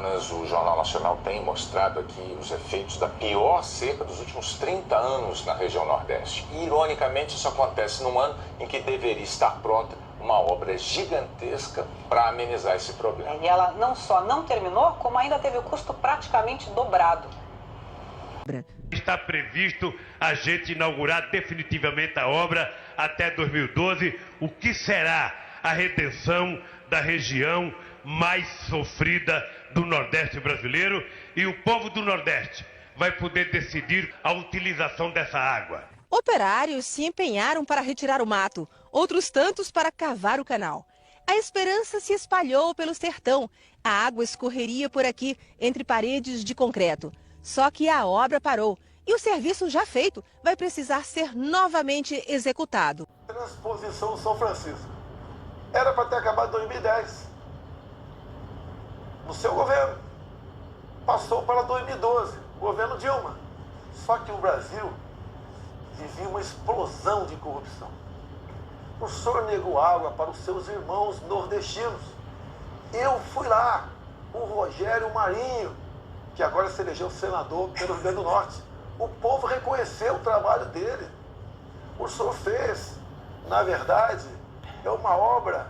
semanas, o Jornal Nacional tem mostrado aqui os efeitos da pior seca dos últimos 30 anos na região Nordeste. E, ironicamente, isso acontece num ano em que deveria estar pronta uma obra gigantesca para amenizar esse problema. E ela não só não terminou, como ainda teve o custo praticamente dobrado. Está previsto a gente inaugurar definitivamente a obra até 2012, o que será a redenção da região mais sofrida do Nordeste brasileiro, e o povo do Nordeste vai poder decidir a utilização dessa água. Operários se empenharam para retirar o mato, outros tantos para cavar o canal. A esperança se espalhou pelo sertão. A água escorreria por aqui, entre paredes de concreto. Só que a obra parou e o serviço já feito vai precisar ser novamente executado. Transposição São Francisco. Era para ter acabado em 2010. No seu governo. Passou para 2012, governo Dilma. Só que o Brasil vivia uma explosão de corrupção. O senhor negou água para os seus irmãos nordestinos. Eu fui lá, o Rogério Marinho, que agora se elegeu senador pelo Rio Grande do Norte. O povo reconheceu o trabalho dele. O senhor fez, na verdade, é uma obra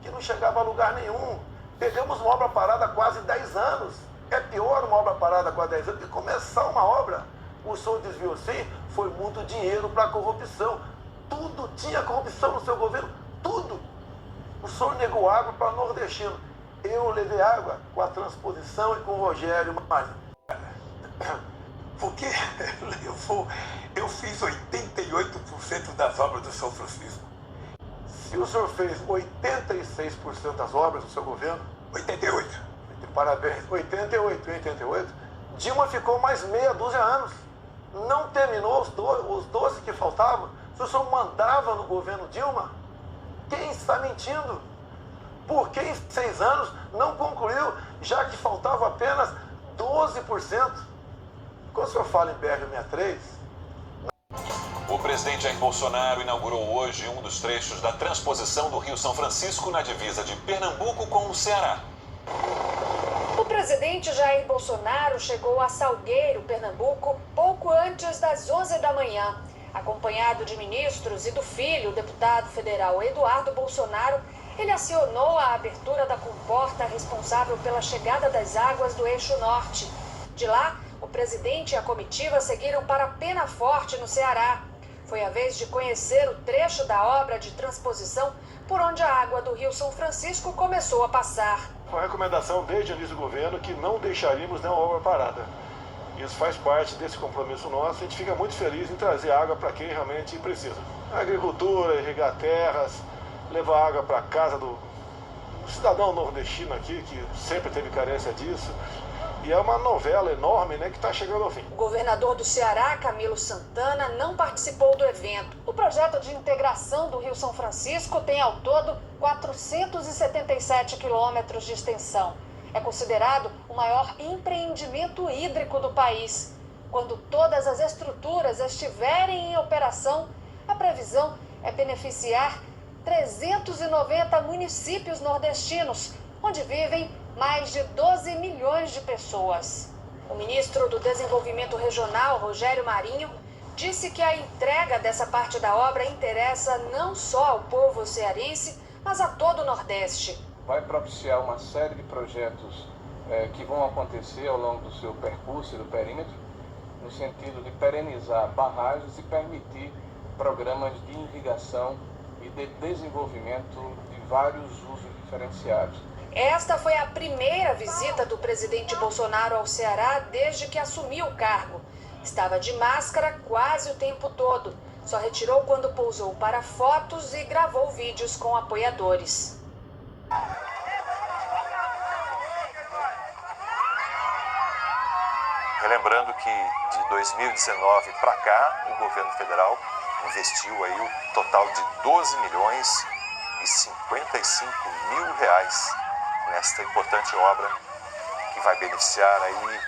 que não chegava a lugar nenhum. Pegamos uma obra parada há quase 10 anos. É pior uma obra parada há quase 10 anos do que começar uma obra. O senhor desviou sim, foi muito dinheiro para a corrupção. Tudo tinha corrupção no seu governo, tudo. O senhor negou água para nordestino. Eu levei água com a transposição e com o Rogério Marinho. Porque eu fiz 88% das obras do São Francisco. Se o senhor fez 86% das obras do seu governo... 88. Parabéns. 88. Dilma ficou mais meia dúzia anos. Não terminou os 12 que faltavam. Se o senhor mandava no governo Dilma, quem está mentindo? Por que em 6 anos não concluiu, já que faltava apenas 12%? Quando o senhor fala em BR-63... O presidente Jair Bolsonaro inaugurou hoje um dos trechos da transposição do Rio São Francisco na divisa de Pernambuco com o Ceará. O presidente Jair Bolsonaro chegou a Salgueiro, Pernambuco, pouco antes das 11 da manhã. Acompanhado de ministros e do filho, o deputado federal Eduardo Bolsonaro, ele acionou a abertura da comporta responsável pela chegada das águas do eixo norte. De lá, o presidente e a comitiva seguiram para Penaforte, no Ceará. Foi a vez de conhecer o trecho da obra de transposição por onde a água do Rio São Francisco começou a passar. Uma recomendação desde o início do governo que não deixaríamos nenhuma obra parada. Isso faz parte desse compromisso nosso. A gente fica muito feliz em trazer água para quem realmente precisa. A agricultura, irrigar terras, levar água para a casa do cidadão nordestino aqui, que sempre teve carência disso. E é uma novela enorme, né, que está chegando ao fim. O governador do Ceará, Camilo Santana, não participou do evento. O projeto de integração do Rio São Francisco tem ao todo 477 quilômetros de extensão. É considerado o maior empreendimento hídrico do país. Quando todas as estruturas estiverem em operação, a previsão é beneficiar 390 municípios nordestinos, onde vivem mais de 12 milhões de pessoas. O ministro do Desenvolvimento Regional, Rogério Marinho, disse que a entrega dessa parte da obra interessa não só ao povo cearense, mas a todo o Nordeste. Vai propiciar uma série de projetos que vão acontecer ao longo do seu percurso e do perímetro, no sentido de perenizar barragens e permitir programas de irrigação e de desenvolvimento de vários usos diferenciados. Esta foi a primeira visita do presidente Bolsonaro ao Ceará desde que assumiu o cargo. Estava de máscara quase o tempo todo. Só retirou quando pousou para fotos e gravou vídeos com apoiadores. Relembrando que de 2019 para cá, o governo federal investiu aí o total de 12 milhões e 55 mil reais nesta importante obra que vai beneficiar aí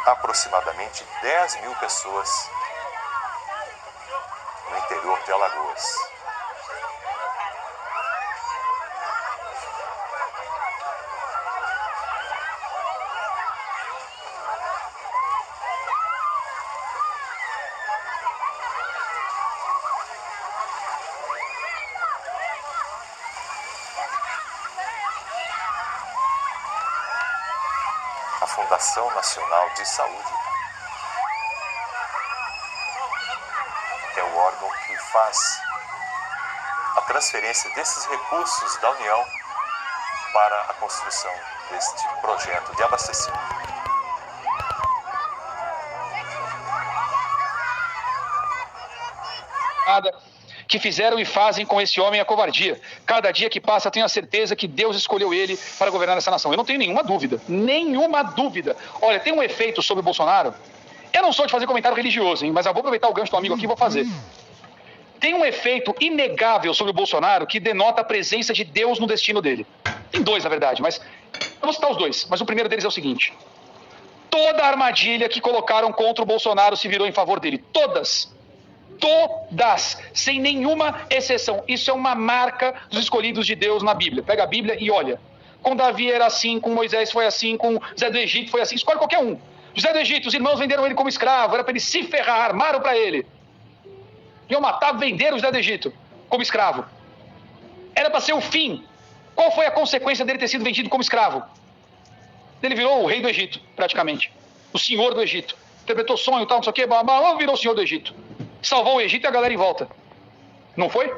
aproximadamente 10 mil pessoas no interior de Alagoas. a Fundação Nacional de Saúde, que é o órgão que faz a transferência desses recursos da União para a construção deste projeto de abastecimento. Que fizeram e fazem com esse homem a covardia. Cada dia que passa, tenho a certeza que Deus escolheu ele para governar essa nação. Eu não tenho nenhuma dúvida. Nenhuma dúvida. Olha, tem um efeito sobre o Bolsonaro. Eu não sou de fazer comentário religioso, hein, mas eu vou aproveitar o gancho do amigo aqui e vou fazer. Tem um efeito inegável sobre o Bolsonaro que denota a presença de Deus no destino dele. Tem dois, na verdade, mas eu vou citar os dois. Mas o primeiro deles é o seguinte. Toda a armadilha que colocaram contra o Bolsonaro se virou em favor dele. Todas, sem nenhuma exceção. Isso é uma marca dos escolhidos de Deus na Bíblia. Pega a Bíblia e olha. Com Davi era assim, com Moisés foi assim, com José do Egito foi assim. Escolhe qualquer um. José do Egito, os irmãos venderam ele como escravo, era para ele se ferrar, armaram para ele. Iam matar, venderam o José do Egito como escravo. Era para ser o fim. Qual foi a consequência dele ter sido vendido como escravo? Ele virou o rei do Egito, praticamente. O senhor do Egito. Interpretou sonho e tal, não sei o quê, virou o senhor do Egito. Salvou o Egito e a galera em volta. Não foi?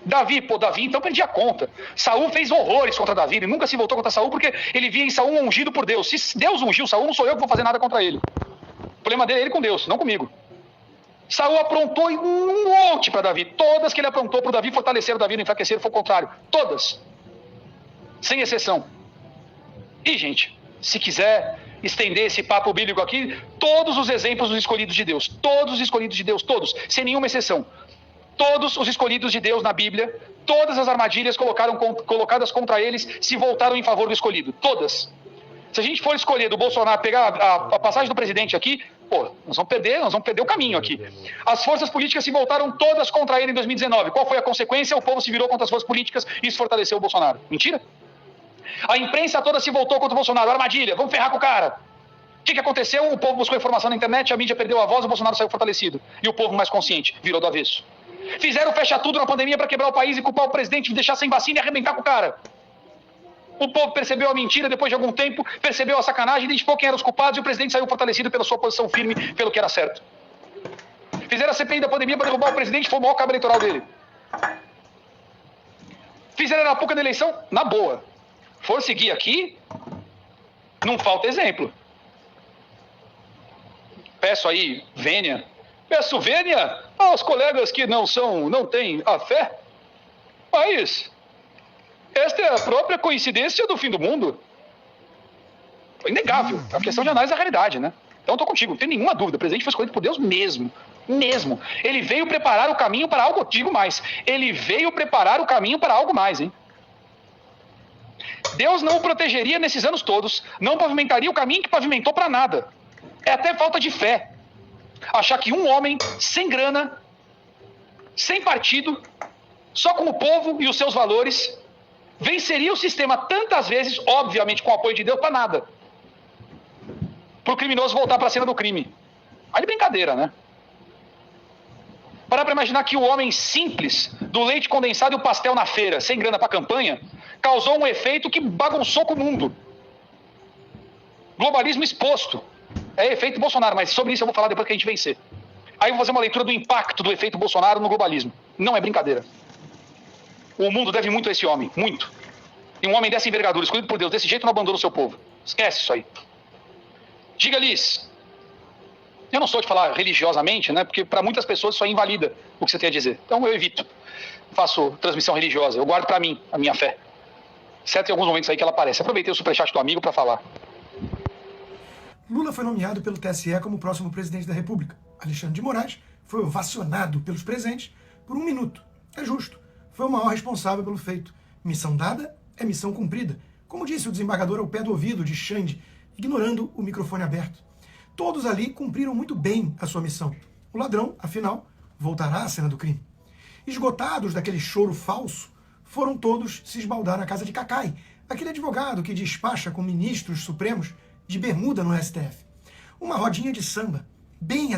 Davi então perdia a conta. Saul fez horrores contra Davi, ele nunca se voltou contra Saul porque ele via em Saul um ungido por Deus. Se Deus ungiu Saul, não sou eu que vou fazer nada contra ele. O problema dele é ele com Deus, não comigo. Saul aprontou um monte para Davi. Todas que ele aprontou para Davi fortaleceram Davi, não enfraqueceram, foi o contrário. Todas. Sem exceção. E, gente, se quiser estender esse papo bíblico aqui, todos os exemplos dos escolhidos de Deus, todos os escolhidos de Deus, todos, sem nenhuma exceção. Todos os escolhidos de Deus na Bíblia, todas as armadilhas colocadas contra eles se voltaram em favor do escolhido. Todas. Se a gente for escolher do Bolsonaro, pegar a passagem do presidente aqui, nós vamos perder o caminho aqui. As forças políticas se voltaram todas contra ele em 2019. Qual foi a consequência? O povo se virou contra as forças políticas e isso fortaleceu o Bolsonaro. Mentira? A imprensa toda se voltou contra o Bolsonaro. Armadilha, vamos ferrar com o cara. O que aconteceu? O povo buscou informação na internet, a mídia perdeu a voz, o Bolsonaro saiu fortalecido. E o povo mais consciente virou do avesso. Fizeram fechar tudo na pandemia para quebrar o país e culpar o presidente, deixar sem vacina e arrebentar com o cara. O povo percebeu a mentira depois de algum tempo, percebeu a sacanagem, identificou quem eram os culpados e o presidente saiu fortalecido pela sua posição firme, pelo que era certo. Fizeram a CPI da pandemia para derrubar o presidente, foi o maior cabo eleitoral dele. Fizeram a arapuca da eleição, na boa. For seguir aqui, não falta exemplo. Peço aí, vênia. Peço vênia aos colegas que não têm a fé. Mas esta é a própria coincidência do fim do mundo. É inegável. É uma questão de análise da realidade, né? Então eu tô contigo, não tem nenhuma dúvida. O presidente foi escolhido por Deus mesmo. Mesmo. Ele veio preparar o caminho para algo, digo mais. Ele veio preparar o caminho para algo mais, hein? Deus não o protegeria nesses anos todos, não pavimentaria o caminho que pavimentou para nada. É até falta de fé. Achar que um homem, sem grana, sem partido, só com o povo e os seus valores, venceria o sistema tantas vezes, obviamente com o apoio de Deus, para nada. Para o criminoso voltar para a cena do crime. Aí de brincadeira, né? Parar para imaginar que o homem simples, do leite condensado e o pastel na feira, sem grana para a campanha, causou um efeito que bagunçou com o mundo. Globalismo exposto. É efeito Bolsonaro, mas sobre isso eu vou falar depois que a gente vencer. Aí eu vou fazer uma leitura do impacto do efeito Bolsonaro no globalismo. Não é brincadeira. O mundo deve muito a esse homem, muito. E um homem dessa envergadura, escolhido por Deus, desse jeito não abandona o seu povo. Esquece isso aí. Diga-lhes. Eu não sou de falar religiosamente, né? Porque para muitas pessoas isso aí invalida o que você tem a dizer. Então eu evito. Faço transmissão religiosa. Eu guardo para mim a minha fé. Certo, em alguns momentos aí que ela aparece. Aproveitei o superchat do amigo para falar. Lula foi nomeado pelo TSE como o próximo presidente da República. Alexandre de Moraes foi ovacionado pelos presentes por 1 minuto. É justo. Foi o maior responsável pelo feito. Missão dada é missão cumprida. Como disse o desembargador ao pé do ouvido de Xande, ignorando o microfone aberto. Todos ali cumpriram muito bem a sua missão. O ladrão, afinal, voltará à cena do crime. Esgotados daquele choro falso, foram todos se esbaldar na casa de Cacai, aquele advogado que despacha com ministros supremos de bermuda no STF. Uma rodinha de samba, bem